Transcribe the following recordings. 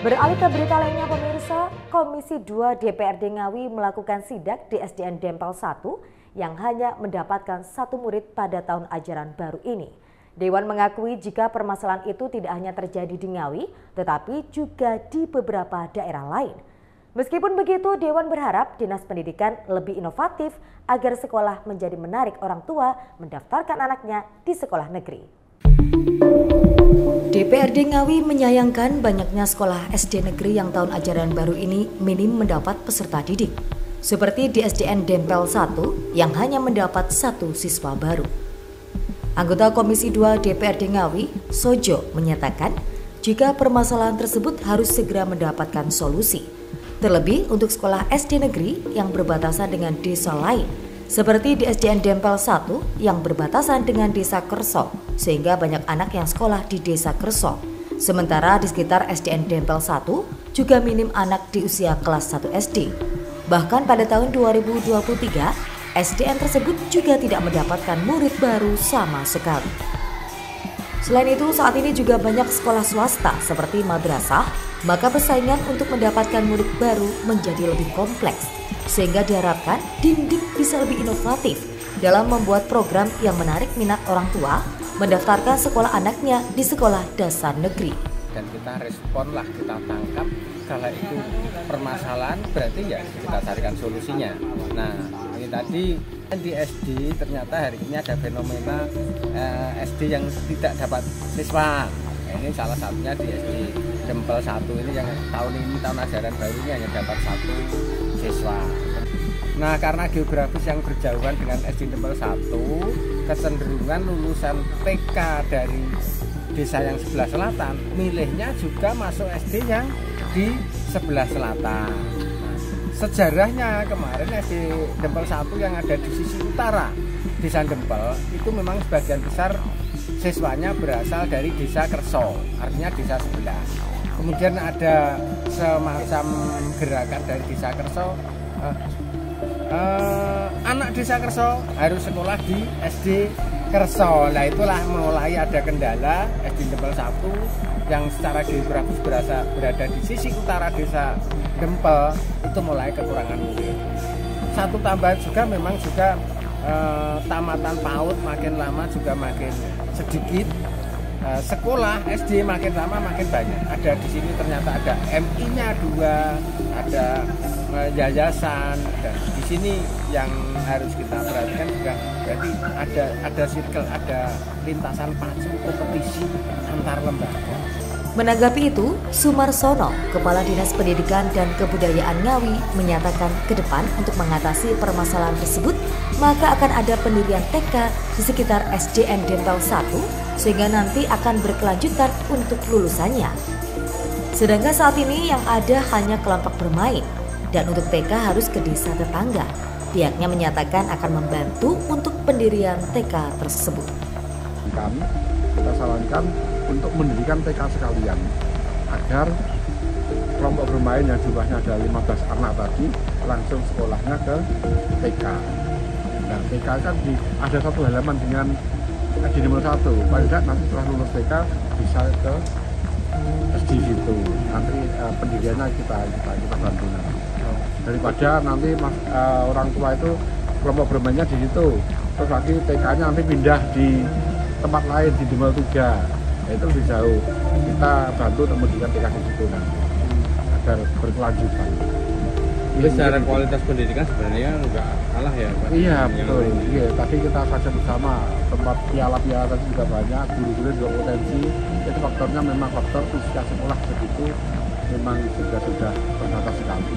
Beralih ke berita lainnya pemirsa, Komisi 2 DPRD Ngawi melakukan sidak di SDN Dempel 1 yang hanya mendapatkan 1 murid pada tahun ajaran baru ini. Dewan mengakui jika permasalahan itu tidak hanya terjadi di Ngawi, tetapi juga di beberapa daerah lain. Meskipun begitu, Dewan berharap Dinas Pendidikan lebih inovatif agar sekolah menjadi menarik orang tua mendaftarkan anaknya di sekolah negeri. DPRD Ngawi menyayangkan banyaknya sekolah SD negeri yang tahun ajaran baru ini minim mendapat peserta didik. Seperti di SDN Dempel 1 yang hanya mendapat 1 siswa baru. Anggota Komisi 2 DPRD Ngawi, Sojo, menyatakan jika permasalahan tersebut harus segera mendapatkan solusi. Terlebih untuk sekolah SD negeri yang berbatasan dengan desa lain, seperti di SDN Dempel 1 yang berbatasan dengan desa Kerso, sehingga banyak anak yang sekolah di desa Kerso. Sementara di sekitar SDN Dempel 1 juga minim anak di usia kelas 1 SD. Bahkan pada tahun 2023, SDN tersebut juga tidak mendapatkan murid baru sama sekali. Selain itu, saat ini juga banyak sekolah swasta seperti madrasah, maka persaingan untuk mendapatkan murid baru menjadi lebih kompleks. Sehingga diharapkan Dindik bisa lebih inovatif dalam membuat program yang menarik minat orang tua mendaftarkan sekolah anaknya di sekolah dasar negeri. Dan kita responlah, kita tangkap kalau itu permasalahan, berarti ya kita carikan solusinya. Nah, ini tadi di SD ternyata hari ini ada fenomena SD yang tidak dapat siswa. Nah, ini salah satunya di SD Dempel 1 ini yang tahun ajaran baru ini hanya dapat 1 siswa. Nah, karena geografis yang berjauhan dengan SD Dempel 1, kecenderungan lulusan TK dari desa yang sebelah selatan milihnya juga masuk SD yang di sebelah selatan. Nah, sejarahnya kemarin SD Dempel 1 yang ada di sisi utara desa Dempel itu memang sebagian besar siswanya berasal dari desa Kerso, artinya desa sebelah. Kemudian ada semacam gerakan dari desa Kerso, anak desa Kerso harus sekolah di SD Kerso. Nah, itulah mulai ada kendala SD Dempel 1 yang secara geografis berada di sisi utara desa Dempel itu mulai kekurangan murid. Satu tambahan juga memang juga tamatan PAUD makin lama juga makin sedikit. Sekolah SD makin lama makin banyak. Ada di sini ternyata ada MI-nya 2, ada yayasan, dan di sini yang harus kita perhatikan juga berarti ada circle, ada lintasan pacu kompetisi antar lembaga. Menanggapi itu, Sumarsono, Kepala Dinas Pendidikan dan Kebudayaan Ngawi, menyatakan ke depan untuk mengatasi permasalahan tersebut, maka akan ada pendirian TK di sekitar SDN Dempel 1, sehingga nanti akan berkelanjutan untuk lulusannya. Sedangkan saat ini yang ada hanya kelompok bermain, dan untuk TK harus ke desa tetangga. Pihaknya menyatakan akan membantu untuk pendirian TK tersebut. Kita sarankan untuk mendirikan TK sekalian agar kelompok bermain yang jumlahnya ada 15 anak tadi langsung sekolahnya ke TK. Nah, TK kan ada satu halaman dengan SD nomor 1. Paling tidak nanti setelah lulus TK bisa ke SD situ. Nanti pendiriannya kita bantu nanti. Daripada nanti orang tua itu kelompok bermainnya di situ, terus lagi TK-nya nanti pindah di tempat lain di Dempel 3. Itu lebih jauh. Kita bantu untuk mendirikan TK di situ nanti agar berkelanjutan. Jadi secara kualitas pendidikan sebenarnya nggak kalah ya Pak? Iya betul. Iya, tapi kita kaji bersama tempat piala-piala tadi juga banyak, guru-guru juga potensi. Jadi faktornya memang faktor usia sekolah segitu memang sudah terbatas sekali.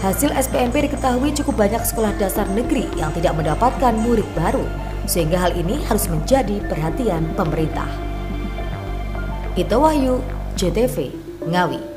Hasil SPMP diketahui cukup banyak sekolah dasar negeri yang tidak mendapatkan murid baru, sehingga hal ini harus menjadi perhatian pemerintah. Ito Wahyu, JTV, Ngawi.